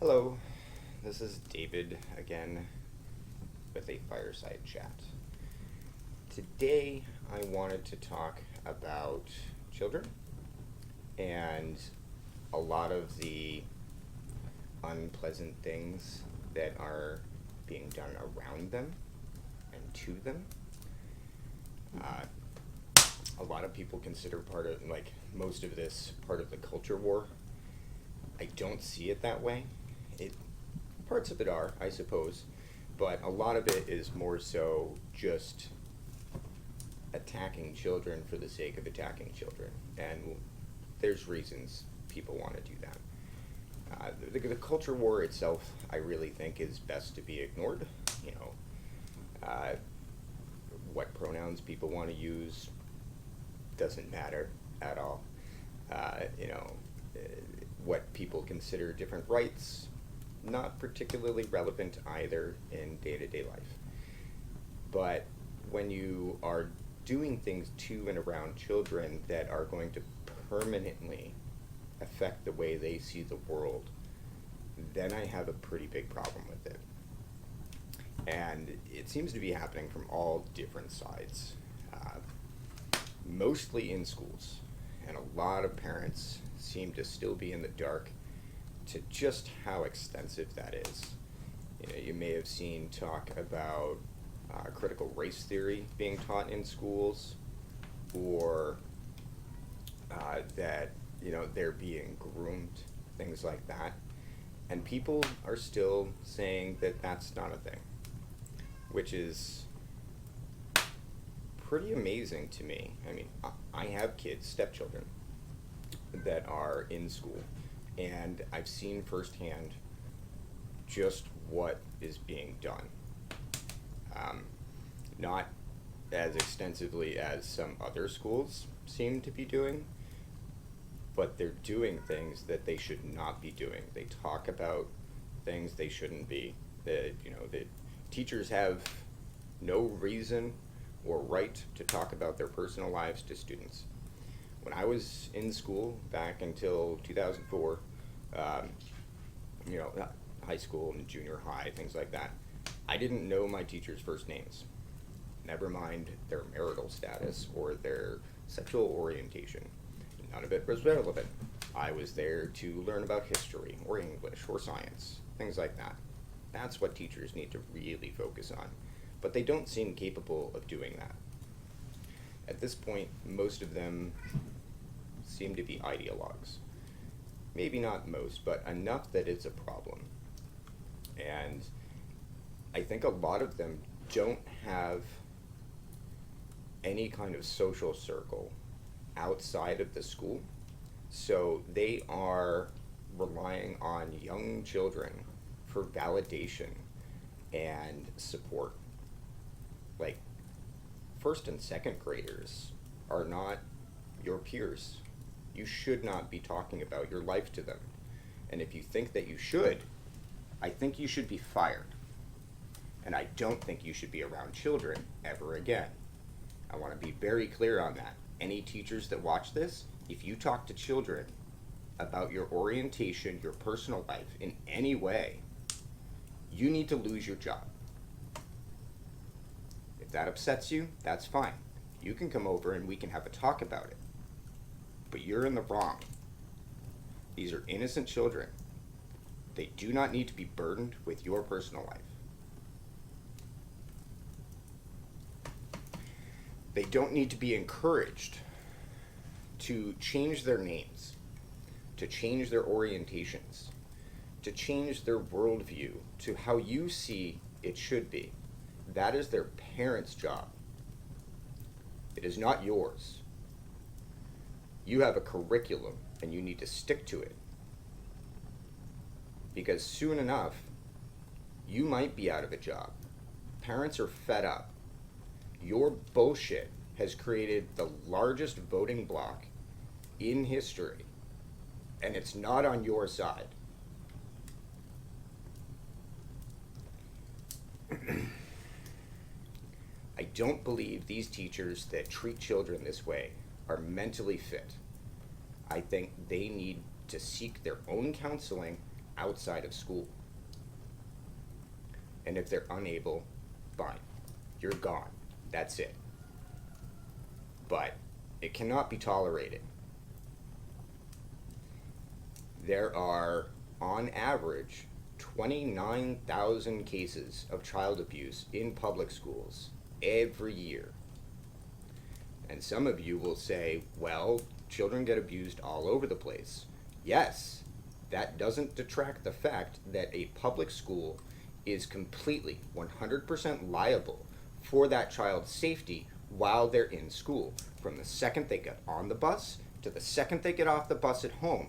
Hello, this is David again with a Fireside chat. Today I wanted to talk about children and a lot of the unpleasant things that are being done around them and to them. A lot of people consider most of this part of the culture war. I don't see it that way. Parts of it are, I suppose, but a lot of it is more so just attacking children for the sake of attacking children, and there's reasons people want to do that. The culture war itself, I really think, is best to be ignored. What pronouns people want to use doesn't matter at all. What people consider different rights, not particularly relevant either in day-to-day life. But when you are doing things to and around children that are going to permanently affect the way they see the world, then I have a pretty big problem with it. And it seems to be happening from all different sides, mostly in schools. And a lot of parents seem to still be in the dark to just how extensive that is. You may have seen talk about critical race theory being taught in schools, or that they're being groomed, things like that. And people are still saying that that's not a thing, which is pretty amazing to me. I mean, I have kids, stepchildren, that are in school, and I've seen firsthand just what is being done. Not as extensively as some other schools seem to be doing, but they're doing things that they should not be doing. They talk about things they shouldn't be. The teachers have no reason or right to talk about their personal lives to students. When I was in school back until 2004, high school and junior high, things like that, I didn't know my teachers' first names, never mind their marital status or their sexual orientation. None of it was relevant. I was there to learn about history or English or science, things like that. That's what teachers need to really focus on, but they don't seem capable of doing that. At this point, most of them seem to be ideologues. Maybe not most, but enough that it's a problem. And I think a lot of them don't have any kind of social circle outside of the school, so they are relying on young children for validation and support. Like, first and second graders are not your peers. You should not be talking about your life to them. And if you think that you should, I think you should be fired. And I don't think you should be around children ever again. I want to be very clear on that. Any teachers that watch this, if you talk to children about your orientation, your personal life in any way, you need to lose your job. If that upsets you, that's fine. You can come over and we can have a talk about it. But you're in the wrong. These are innocent children. They do not need to be burdened with your personal life. They don't need to be encouraged to change their names, to change their orientations, to change their worldview to how you see it should be. That is their parents' job. It is not yours. You have a curriculum and you need to stick to it. Because soon enough, you might be out of a job. Parents are fed up. Your bullshit has created the largest voting bloc in history, and it's not on your side. I don't believe these teachers that treat children this way are mentally fit. I think they need to seek their own counseling outside of school. And if they're unable, fine. You're gone. That's it. But it cannot be tolerated. There are, on average, 29,000 cases of child abuse in public schools every year. And some of you will say, well, children get abused all over the place. Yes, that doesn't detract the fact that a public school is completely 100% liable for that child's safety while they're in school. From the second they get on the bus to the second they get off the bus at home,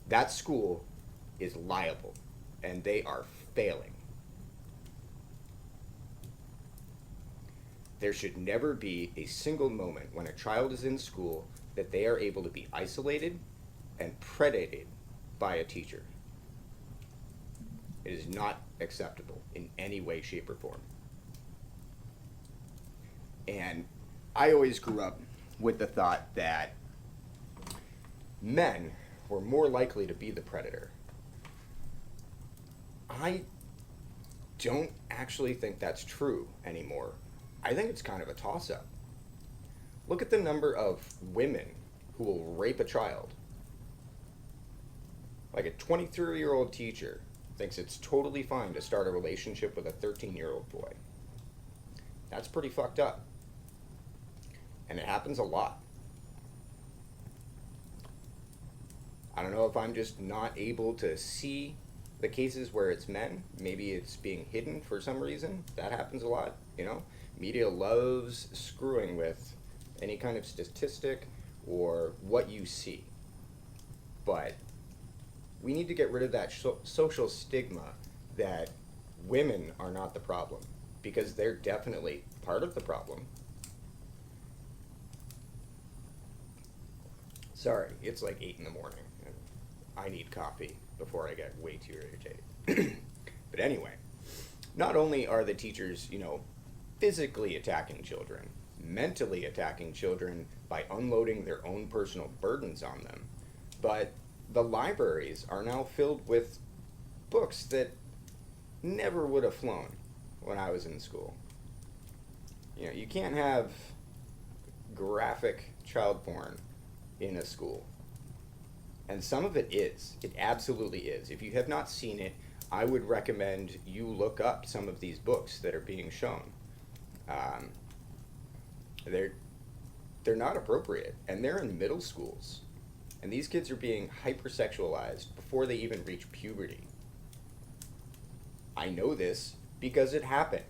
that school is liable and they are failing. There should never be a single moment when a child is in school that they are able to be isolated and predated by a teacher. It is not acceptable in any way, shape, or form. And I always grew up with the thought that men were more likely to be the predator. I don't actually think that's true anymore. I think it's kind of a toss-up. Look at the number of women who will rape a child. Like a 23-year-old teacher thinks it's totally fine to start a relationship with a 13-year-old boy. That's pretty fucked up. And it happens a lot. I don't know if I'm just not able to see the cases where it's men. Maybe it's being hidden for some reason. That happens a lot, you know? Media loves screwing with any kind of statistic or what you see. But we need to get rid of that social stigma that women are not the problem, because they're definitely part of the problem. Sorry, it's like 8 in the morning, and I need coffee before I get way too irritated. But anyway, not only are the teachers, physically attacking children, mentally attacking children by unloading their own personal burdens on them, but the libraries are now filled with books that never would have flown when I was in school. You can't have graphic child porn in a school. And some of it is. It absolutely is. If you have not seen it, I would recommend you look up some of these books that are being shown. They're not appropriate, and they're in middle schools. And these kids are being hypersexualized before they even reach puberty. I know this because it happened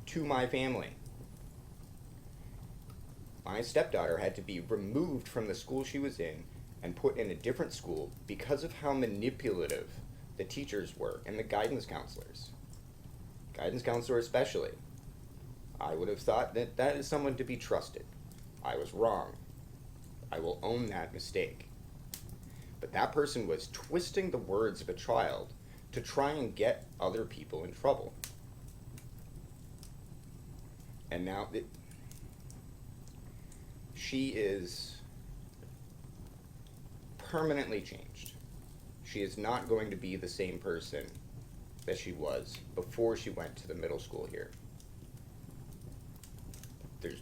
to my family. My stepdaughter had to be removed from the school she was in and put in a different school because of how manipulative the teachers were and the guidance counselors. Guidance counselor especially. I would have thought that that is someone to be trusted. I was wrong. I will own that mistake. But that person was twisting the words of a child to try and get other people in trouble. And now she is permanently changed. She is not going to be the same person that she was before she went to the middle school here. There's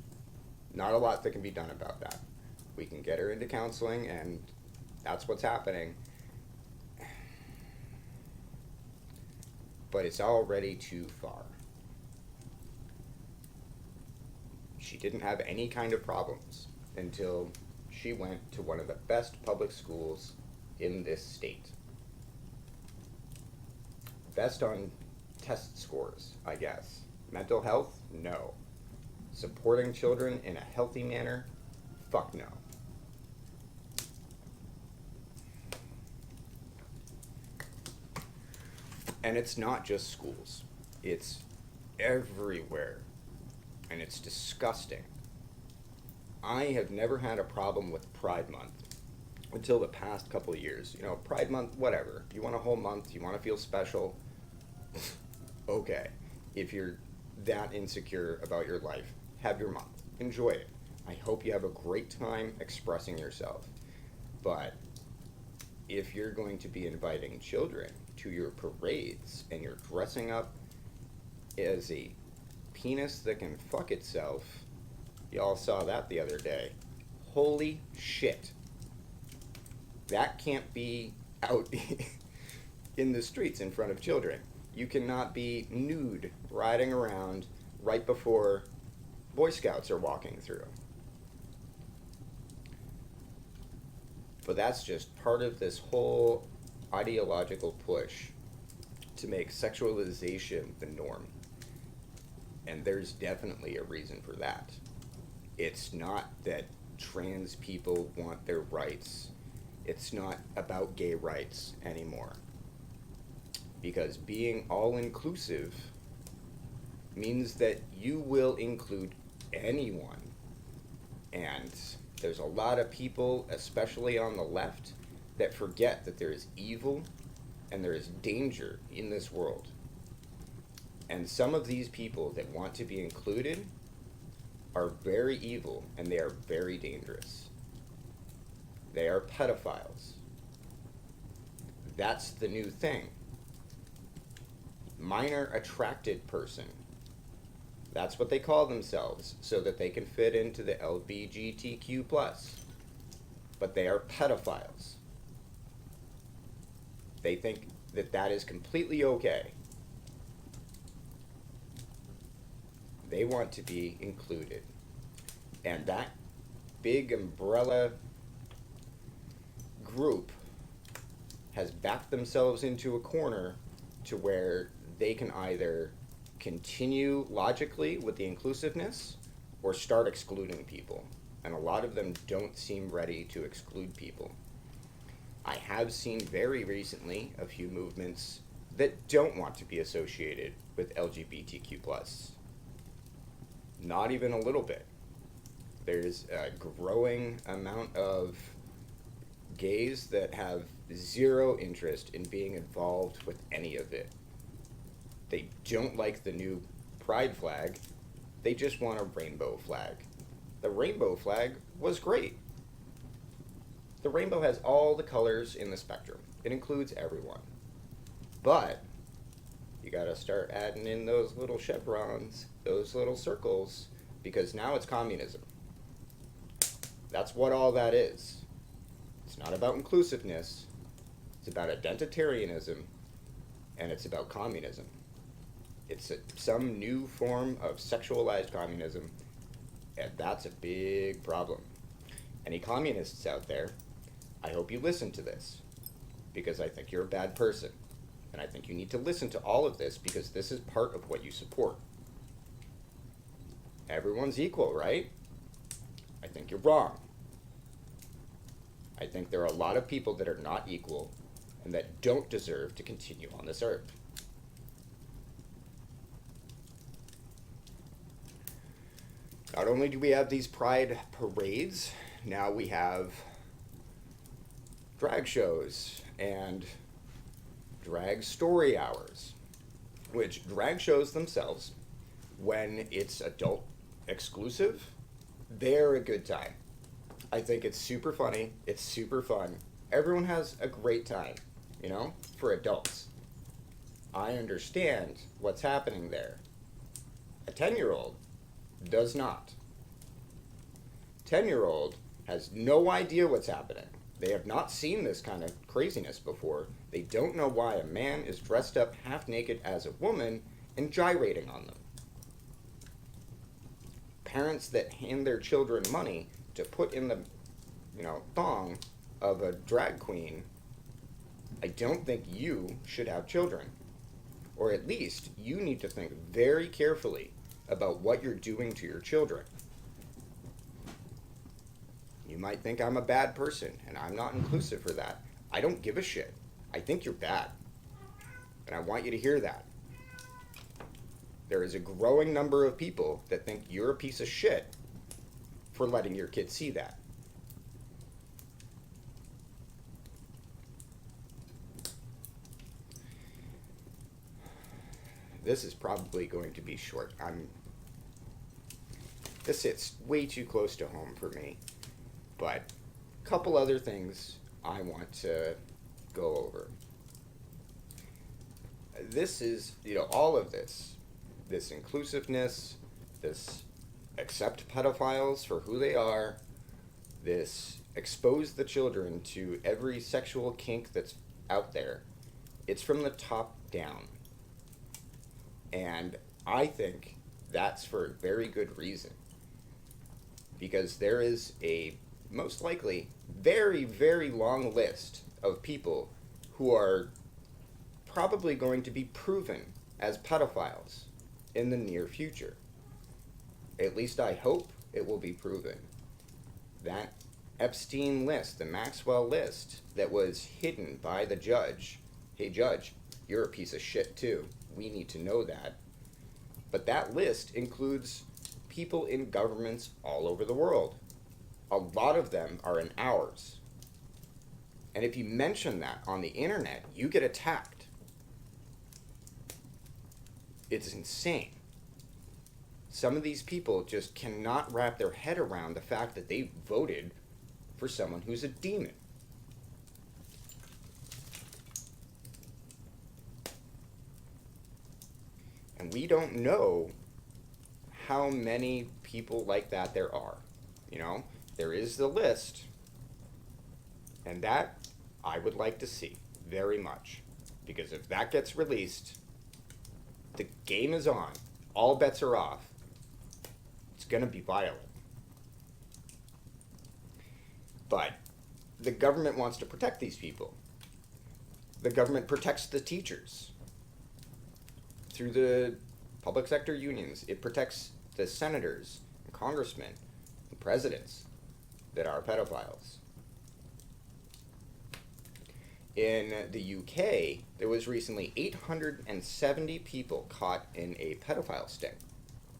not a lot that can be done about that. We can get her into counseling, and that's what's happening. But it's already too far. She didn't have any kind of problems until she went to one of the best public schools in this state. Best on test scores, I guess. Mental health? No. Supporting children in a healthy manner? Fuck no. And it's not just schools. It's everywhere. And it's disgusting. I have never had a problem with Pride Month until the past couple of years. Pride Month, whatever. You want a whole month, you want to feel special, okay. If you're that insecure about your life, have your month. Enjoy it. I hope you have a great time expressing yourself. But if you're going to be inviting children to your parades and you're dressing up as a penis that can fuck itself. Y'all saw that the other day. Holy shit. That can't be out in the streets in front of children. You cannot be nude riding around right before Boy Scouts are walking through. But that's just part of this whole ideological push to make sexualization the norm. And there's definitely a reason for that. It's not that trans people want their rights. It's not about gay rights anymore. Because being all-inclusive means that you will include anyone. And there's a lot of people, especially on the left, that forget that there is evil and there is danger in this world. And some of these people that want to be included are very evil and they are very dangerous. They are pedophiles. That's the new thing. Minor attracted person. That's what they call themselves, so that they can fit into the LGBTQ+. But they are pedophiles. They think that that is completely okay. They want to be included. And that big umbrella group has backed themselves into a corner to where they can either continue logically with the inclusiveness or start excluding people. And a lot of them don't seem ready to exclude people. I have seen very recently a few movements that don't want to be associated with LGBTQ+. Not even a little bit. There's a growing amount of gays that have zero interest in being involved with any of it. They don't like the new pride flag. They just want a rainbow flag. The rainbow flag was great. The rainbow has all the colors in the spectrum. It includes everyone. But you gotta start adding in those little chevrons, those little circles, because now it's communism. That's what all that is. It's not about inclusiveness. It's about identitarianism, and it's about communism. It's some new form of sexualized communism, and that's a big problem. Any communists out there, I hope you listen to this, because I think you're a bad person. And I think you need to listen to all of this, because this is part of what you support. Everyone's equal, right? I think you're wrong. I think there are a lot of people that are not equal and that don't deserve to continue on this earth. Not only do we have these pride parades, now we have drag shows and drag story hours, which drag shows themselves, when it's adult exclusive, they're a good time. I think it's super funny, it's super fun. Everyone has a great time, you know, for adults. I understand what's happening there. A 10-year-old does not. 10-year-old has no idea what's happening. They have not seen this kind of craziness before. They don't know why a man is dressed up half naked as a woman and gyrating on them. Parents that hand their children money to put in the, thong of a drag queen, I don't think you should have children. Or at least you need to think very carefully about what you're doing to your children. You might think I'm a bad person, and I'm not inclusive for that. I don't give a shit. I think you're bad. And I want you to hear that. There is a growing number of people that think you're a piece of shit for letting your kids see that. This is probably going to be short. This hits way too close to home for me. But a couple other things I want to go over. this is, all of this inclusiveness, this accept pedophiles for who they are, this expose the children to every sexual kink that's out there. It's from the top down. And I think that's for a very good reason. Because there is a, most likely, very, very long list of people who are probably going to be proven as pedophiles in the near future. At least I hope it will be proven. That Epstein list, the Maxwell list, that was hidden by the judge. Hey, judge, you're a piece of shit too. We need to know that. But that list includes people in governments all over the world. A lot of them are in ours. And if you mention that on the internet, you get attacked. It's insane. Some of these people just cannot wrap their head around the fact that they voted for someone who's a demon. And we don't know how many people like that there are. There is the list, and that I would like to see very much. Because if that gets released, the game is on. All bets are off. It's going to be violent. But the government wants to protect these people. The government protects the teachers through the public sector unions. It protects the senators and congressmen and presidents that are pedophiles. In the UK, there was recently 870 people caught in a pedophile sting.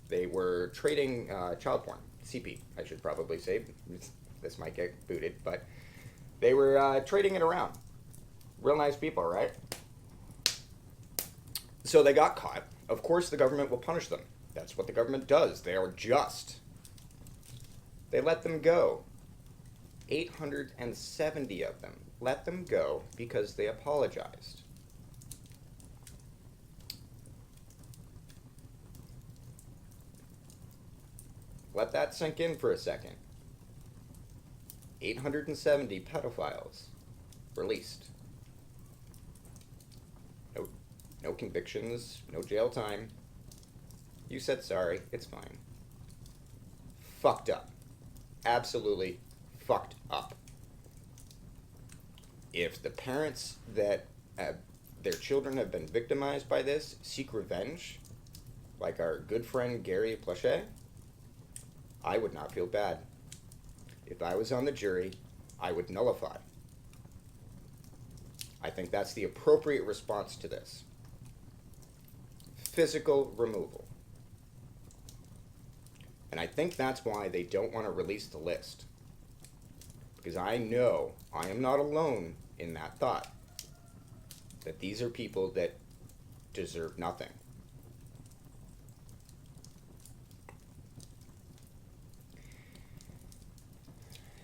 They were trading child porn, CP, I should probably say. This might get booted, but they were trading it around. Real nice people, right? So they got caught. Of course, the government will punish them. That's what the government does. They are just. They let them go. 870 of them. Let them go because they apologized. Let that sink in for a second. 870 pedophiles released. No convictions, no jail time. You said sorry, it's fine. Fucked up. Absolutely fucked up. If the parents that their children have been victimized by this seek revenge, like our good friend Gary Plachet, I would not feel bad. If I was on the jury, I would nullify. I think that's the appropriate response to this. Physical removal. And I think that's why they don't want to release the list. Because I know I am not alone in that thought. That these are people that deserve nothing.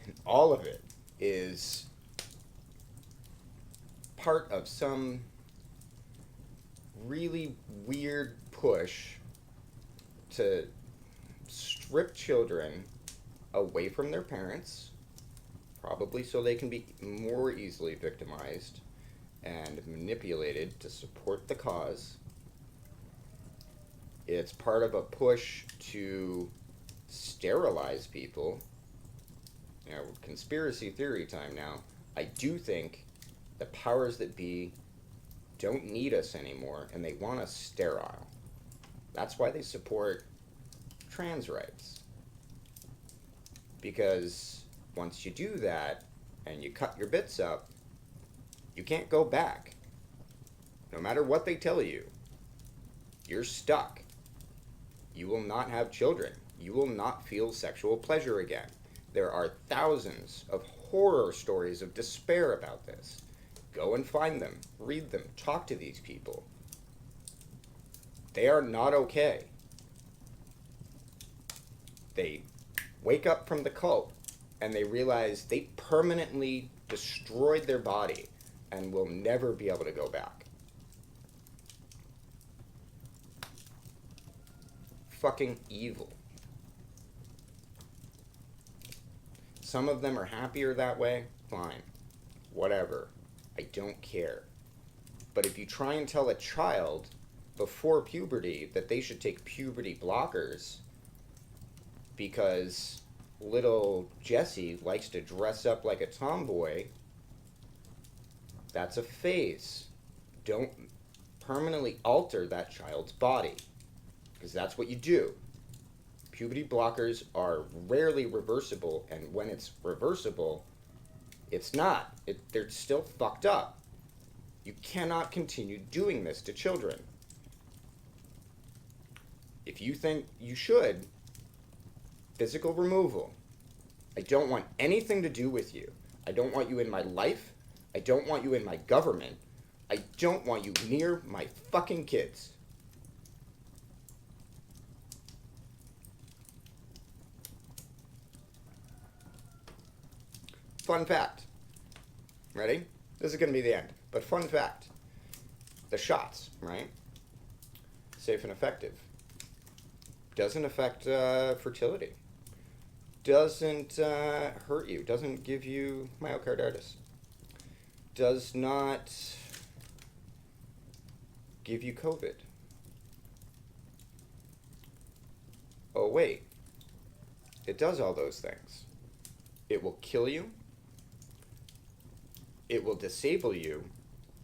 And all of it is part of some really weird push to strip children away from their parents, probably so they can be more easily victimized and manipulated to support the cause. It's part of a push to sterilize people. Conspiracy theory time now. I do think the powers that be don't need us anymore, and they want us sterile. That's why they support trans rights. Because once you do that, and you cut your bits up, you can't go back. No matter what they tell you, you're stuck. You will not have children. You will not feel sexual pleasure again. There are thousands of horror stories of despair about this. Go and find them, read them, talk to these people. They are not okay. They wake up from the cult and they realize they permanently destroyed their body and will never be able to go back. fucking evil. Some of them are happier that way, fine. Whatever. I don't care. But if you try and tell a child before puberty that they should take puberty blockers because little Jessie likes to dress up like a tomboy, that's a phase. Don't permanently alter that child's body, because that's what you do. Puberty blockers are rarely reversible, and when it's reversible, it's not. They're still fucked up. You cannot continue doing this to children. If you think you should, physical removal. I don't want anything to do with you. I don't want you in my life. I don't want you in my government. I don't want you near my fucking kids. Fun fact. Ready? This is going to be the end. But fun fact. The shots, right? Safe and effective. Doesn't affect fertility. Doesn't hurt you. Doesn't give you myocarditis. Does not give you COVID. Oh, wait. It does all those things. It will kill you. It will disable you.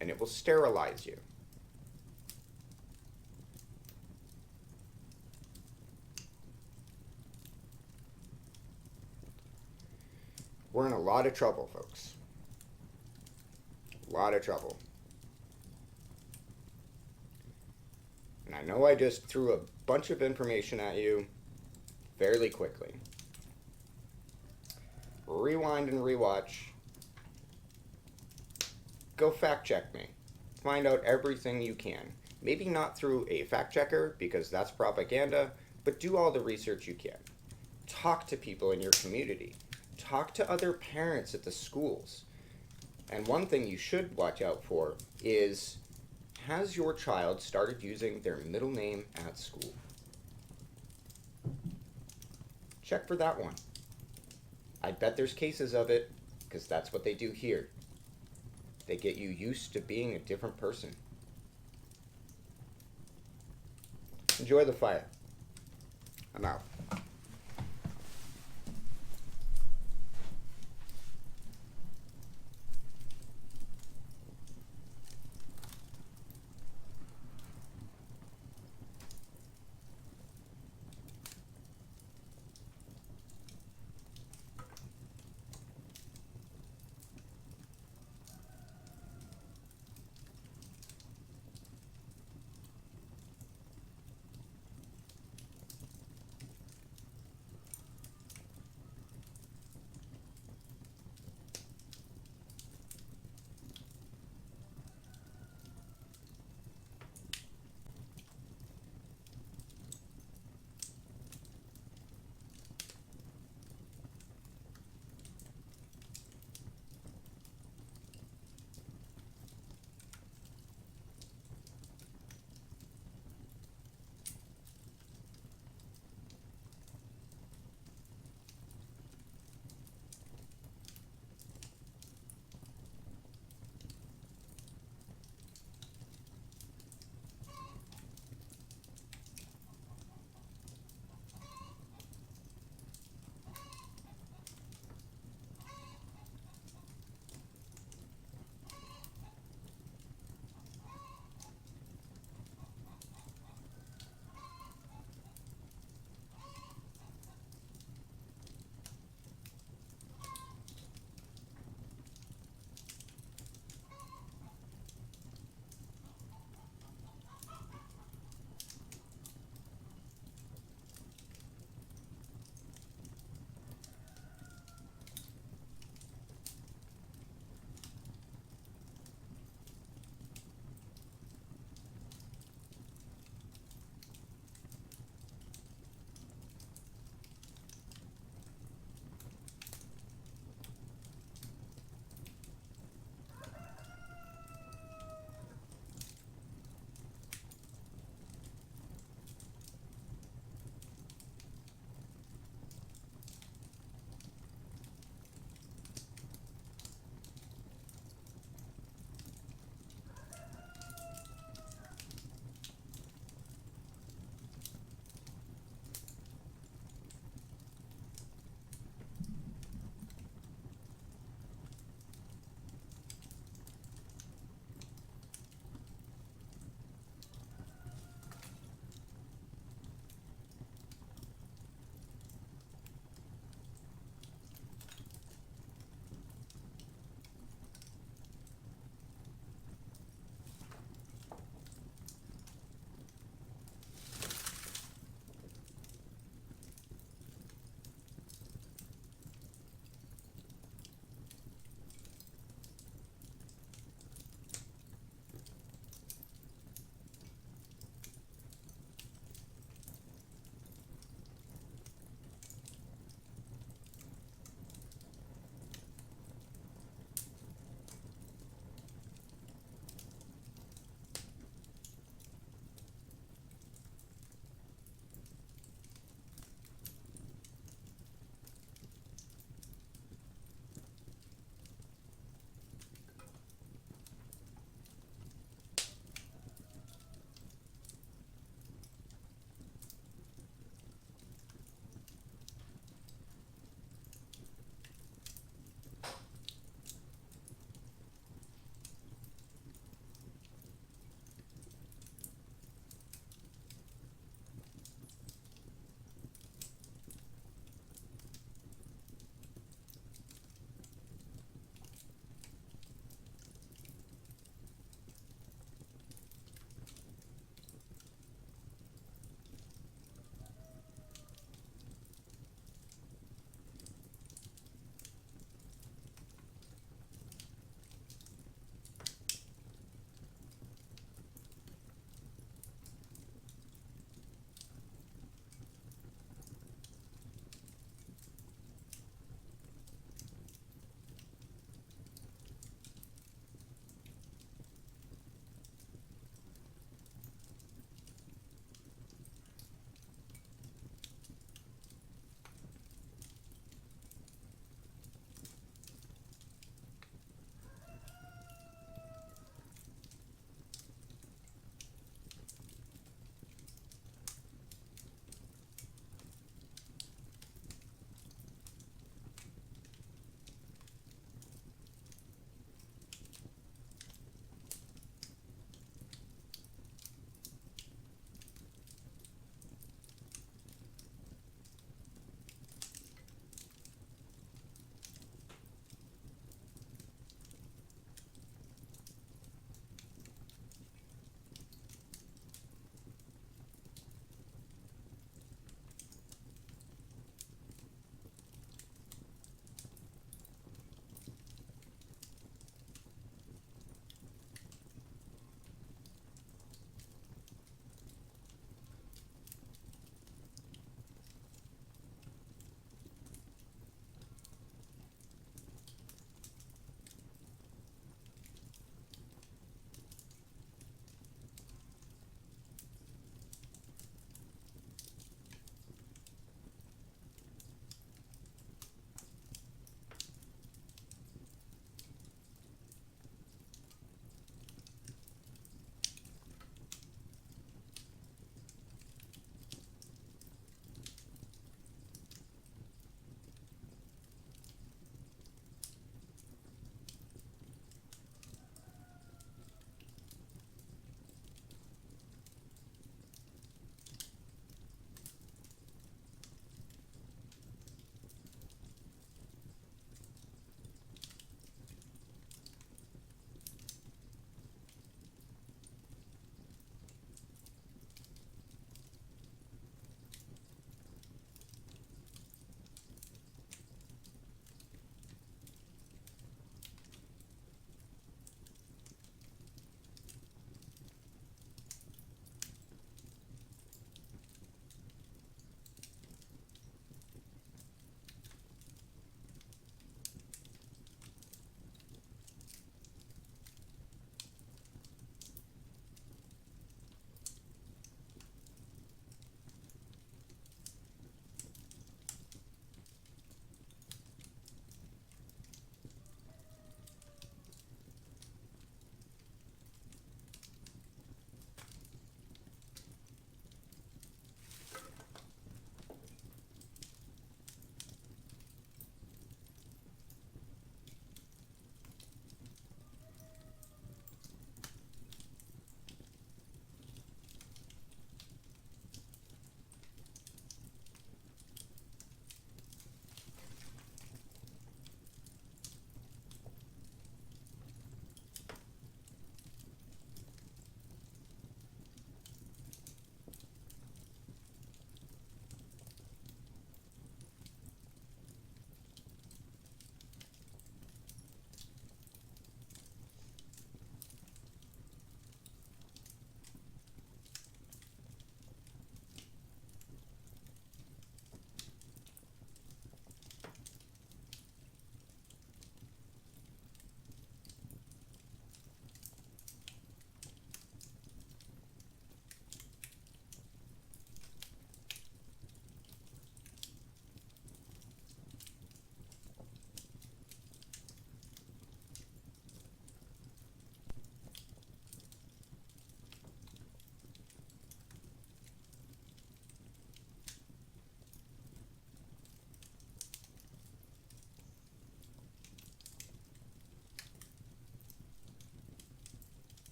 And it will sterilize you. We're in a lot of trouble, folks. A lot of trouble. And I know I just threw a bunch of information at you fairly quickly. Rewind and rewatch. Go fact check me. Find out everything you can. Maybe not through a fact checker, because that's propaganda, but do all the research you can. Talk to people in your community. Talk to other parents at the schools. And one thing you should watch out for is, has your child started using their middle name at school? Check for that one. I bet there's cases of it, because that's what they do here. They get you used to being a different person. Enjoy the fire. I'm out.